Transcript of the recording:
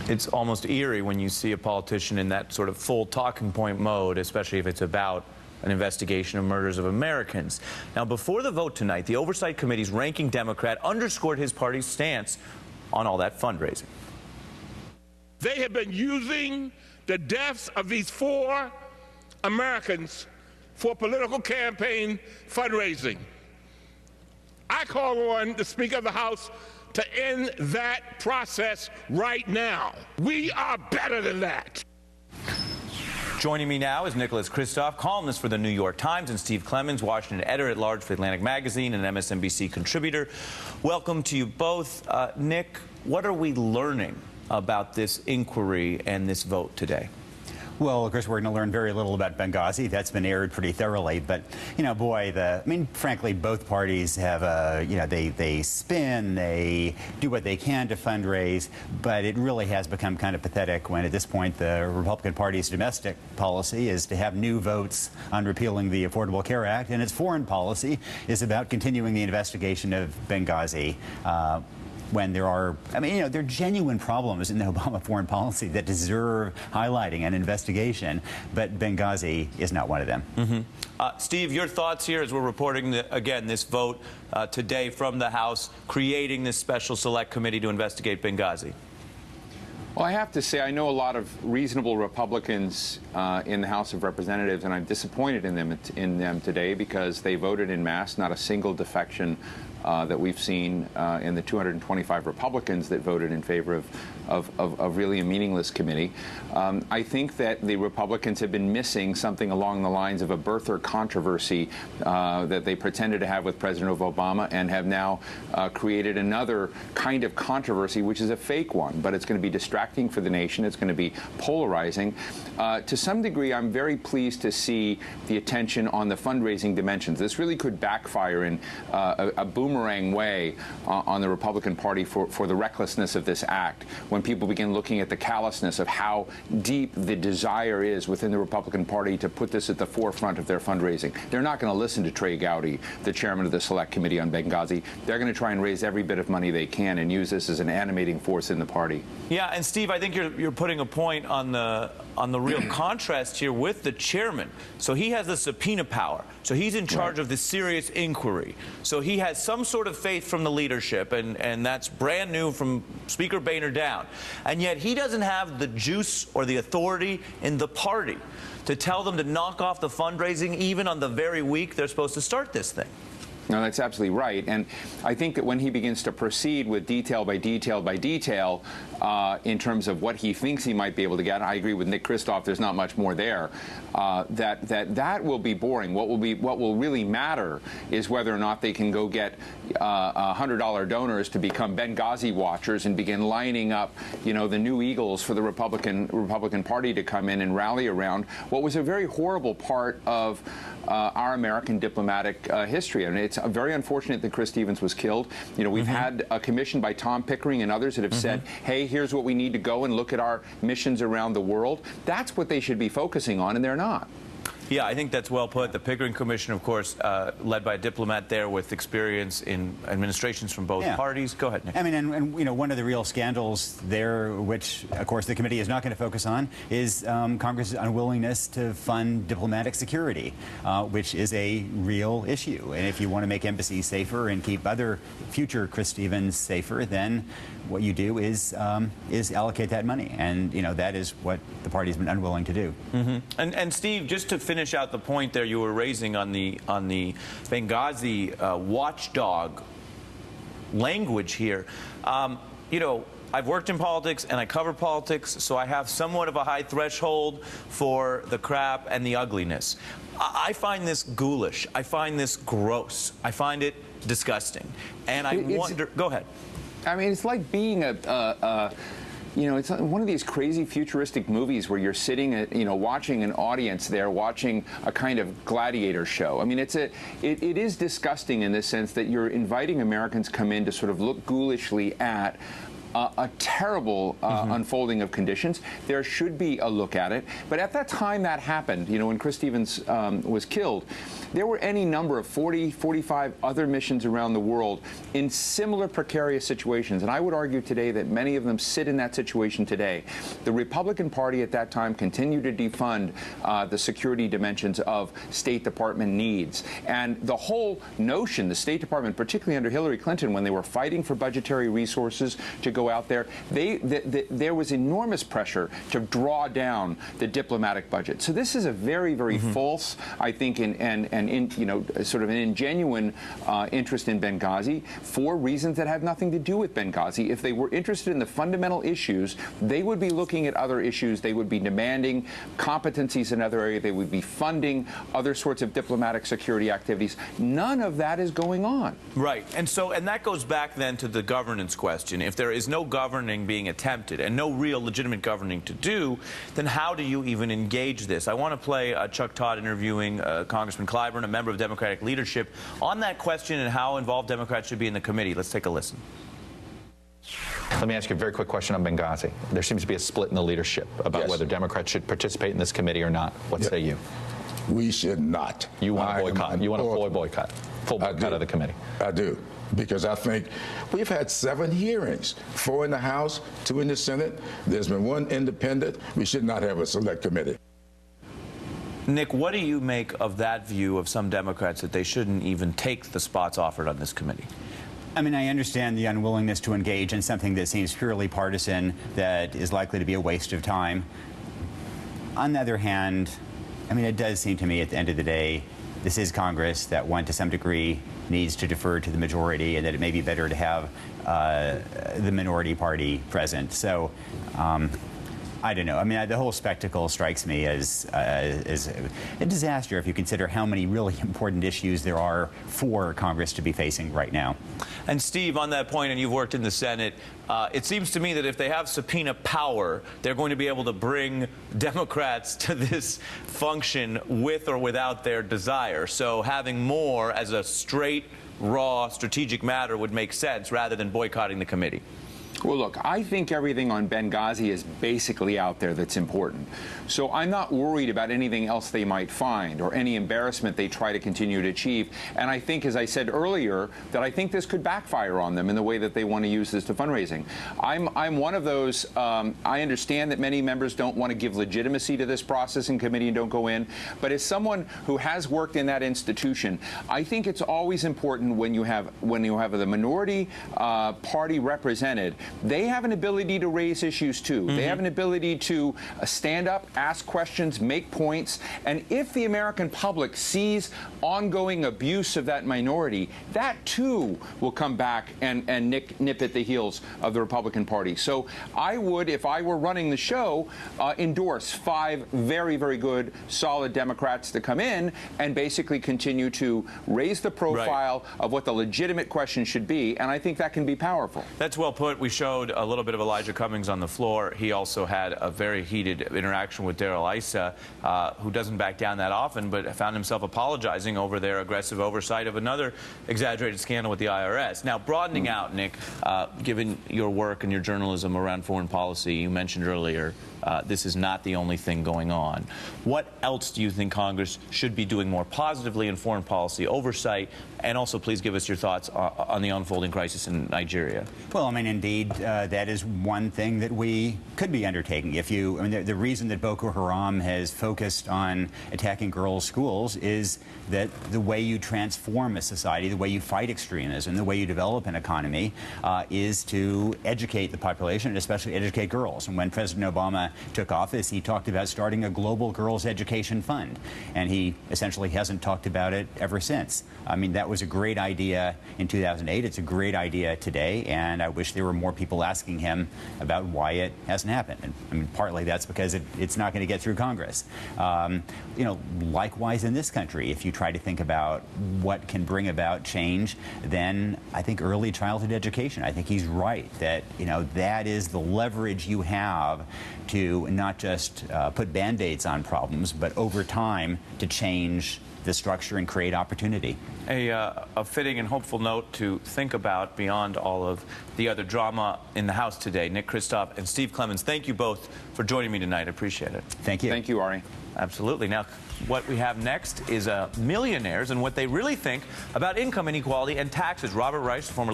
It's almost eerie when you see a politician in that sort of full talking point mode, especially if it's about an investigation of murders of Americans. Now, before the vote tonight, the Oversight Committee's ranking Democrat underscored his party's stance on all that fundraising. They have been using the deaths of these 4 Americans for political campaign fundraising. I call on the Speaker of the House to end that process right now. We are better than that. Joining me now is Nicholas Kristof, columnist for the New York Times, and Steve Clemens, Washington editor-at-large for Atlantic Magazine and MSNBC contributor. Welcome to you both. Nick, what are we learning about this inquiry and this vote today? Well, of course, we're going to learn very little about Benghazi. That's been aired pretty thoroughly. But, you know, boy, frankly, both parties have they spin, they do what they can to fundraise. But it really has become kind of pathetic when, at this point, the Republican Party's domestic policy is to have new votes on repealing the Affordable Care Act. And its foreign policy is about continuing the investigation of Benghazi. When there are, there are genuine problems in the Obama foreign policy that deserve highlighting and investigation, but Benghazi is not one of them. Mm-hmm. Steve, your thoughts here as we're reporting, again, this vote today from the House creating this special select committee to investigate Benghazi. Well, I have to say, I know a lot of reasonable Republicans in the House of Representatives, and I'm disappointed in them today because they voted en masse, not a single defection that we've seen in the 225 Republicans that voted in favor of really a meaningless committee. I think that the Republicans have been missing something along the lines of a birther controversy that they pretended to have with President Obama and have now created another kind of controversy, which is a fake one, but it's going to be distracting for the nation. It's going to be polarizing. To some degree, I'm very pleased to see the attention on the fundraising dimensions. This really could backfire in a boomerang way on the Republican Party for the recklessness of this act when people begin looking at the callousness of how deep the desire is within the Republican Party to put this at the forefront of their fundraising. They're not going to listen to Trey Gowdy, the chairman of the Select Committee on Benghazi. They're going to try and raise every bit of money they can and use this as an animating force in the party. Yeah, and Steve, I think you're putting a point on the real contrast here with the chairman. So he has the subpoena power. So he's in charge of the serious inquiry. So he has some sort of faith from the leadership, and that's brand new from Speaker Boehner down. And yet he doesn't have the juice or the authority in the party to tell them to knock off the fundraising even on the very week they're supposed to start this thing. No, that's absolutely right. And I think that when he begins to proceed with detail by detail by detail in terms of what he thinks he might be able to get, I agree with Nick Kristof, there's not much more there, that will be boring. What will really matter is whether or not they can go get $100 donors to become Benghazi watchers and begin lining up, the new eagles for the Republican Party to come in and rally around what was a very horrible part of our American diplomatic history. And it's very unfortunate that Chris Stevens was killed. We've had a commission by Tom Pickering and others that have said, hey, here's what we need to go and look at our missions around the world. That's what they should be focusing on, and they're not. Yeah, I think that's well put. The Pickering Commission, of course, led by a diplomat there with experience in administrations from both parties. Go ahead, Nick. And one of the real scandals there, which, of course, the committee is not going to focus on, is Congress's unwillingness to fund diplomatic security, which is a real issue. And if you want to make embassies safer and keep other future Chris Stevens safer, then what you do is allocate that money. And, that is what the party's been unwilling to do. And Steve, just to finish out the point there you were raising on the Benghazi watchdog language here, I've worked in politics and I cover politics, so I have somewhat of a high threshold for the crap and the ugliness. I find this ghoulish. I find this gross. I find it disgusting. And I wonder... Go ahead. It's like being it's one of these crazy futuristic movies where you're sitting, watching an audience there, watching a kind of gladiator show. It is disgusting in the sense that you're inviting Americans come in to sort of look ghoulishly at a terrible unfolding of conditions. There should be a look at it. But at that time that happened, you know, when Chris Stevens was killed, there were any number of 40, 45 other missions around the world in similar precarious situations. And I would argue today that many of them sit in that situation today. The Republican Party at that time continued to defund the security dimensions of State Department needs. And the whole notion, the State Department, particularly under Hillary Clinton, when they were fighting for budgetary resources to go out there, there was enormous pressure to draw down the diplomatic budget. So this is a very, very false, I think, and you know, sort of an ingenuine interest in Benghazi for reasons that have nothing to do with Benghazi. If they were interested in the fundamental issues, they would be looking at other issues. They would be demanding competencies in other areas. They would be funding other sorts of diplomatic security activities. None of that is going on. Right. And that goes back then to the governance question. If there is no governing being attempted and no real legitimate governing to do, then how do you even engage this? I want to play Chuck Todd interviewing Congressman Clyburn, a member of Democratic leadership, on that question and how involved Democrats should be in the committee. Let's take a listen. Let me ask you a very quick question on Benghazi. There seems to be a split in the leadership about whether Democrats should participate in this committee or not. What say you? We should not. You want a boycott? You want a full boycott? Full boycott of the committee? I do. Because I think we've had 7 hearings, 4 in the House, 2 in the Senate. There's been 1 independent. We should not have a select committee. Nick, what do you make of that view of some Democrats that they shouldn't even take the spots offered on this committee? I mean, I understand the unwillingness to engage in something that seems purely partisan, that is likely to be a waste of time. On the other hand, I mean, it does seem to me at the end of the day, this is Congress that one, to some degree, needs to defer to the majority, and that it may be better to have the minority party present. So I don't know. I mean, the whole spectacle strikes me as a disaster if you consider how many really important issues there are for Congress to be facing right now. And Steve, on that point, and you've worked in the Senate, it seems to me that if they have subpoena power, they're going to be able to bring Democrats to this function with or without their desire. So having more as a straight, raw, strategic matter would make sense rather than boycotting the committee. Well, look, I think everything on Benghazi is basically out there that's important. So I'm not worried about anything else they might find or any embarrassment they try to continue to achieve. And I think, as I said earlier, that I think this could backfire on them in the way that they want to use this to fundraising. I'm one of those. I understand that many members don't want to give legitimacy to this process in committee and don't go in. But as someone who has worked in that institution, I think it's always important when you have the minority party represented. They have an ability to raise issues, too. They have an ability to stand up, ask questions, make points. And if the American public sees ongoing abuse of that minority, that, too, will come back and nip at the heels of the Republican Party. So I would, if I were running the show, endorse 5 very, very good, solid Democrats to come in and basically continue to raise the profile of what the legitimate question should be. And I think that can be powerful. That's well put. We showed a little bit of Elijah Cummings on the floor. He also had a very heated interaction with Darrell Issa, who doesn't back down that often, but found himself apologizing over their aggressive oversight of another exaggerated scandal with the IRS. Now, broadening out, Nick, given your work and your journalism around foreign policy, you mentioned earlier this is not the only thing going on. What else do you think Congress should be doing more positively in foreign policy oversight? And also, please give us your thoughts on the unfolding crisis in Nigeria. Well, I mean, indeed, that is one thing that we could be undertaking. I mean, the reason that Boko Haram has focused on attacking girls' schools is that the way you transform a society, the way you fight extremism, the way you develop an economy is to educate the population, and especially educate girls. And when President Obama took office, he talked about starting a global girls' education fund. And he essentially hasn't talked about it ever since. I mean, that was a great idea in 2008. It's a great idea today, and I wish there were more people asking him about why it hasn't happened. And I mean, partly that's because it's not going to get through Congress. You know, likewise in this country, if you try to think about what can bring about change, then I think early childhood education. I think he's right that, you know, that is the leverage you have to not just put Band-Aids on problems, but over time to change the structure and create opportunity. A fitting and hopeful note to think about beyond all of the other drama drama in the House today. Nick Kristof and Steve Clemons, thank you both for joining me tonight. I appreciate it. Thank you. Thank you, Ari. Absolutely. Now, what we have next is millionaires and what they really think about income inequality and taxes. Robert Rice, former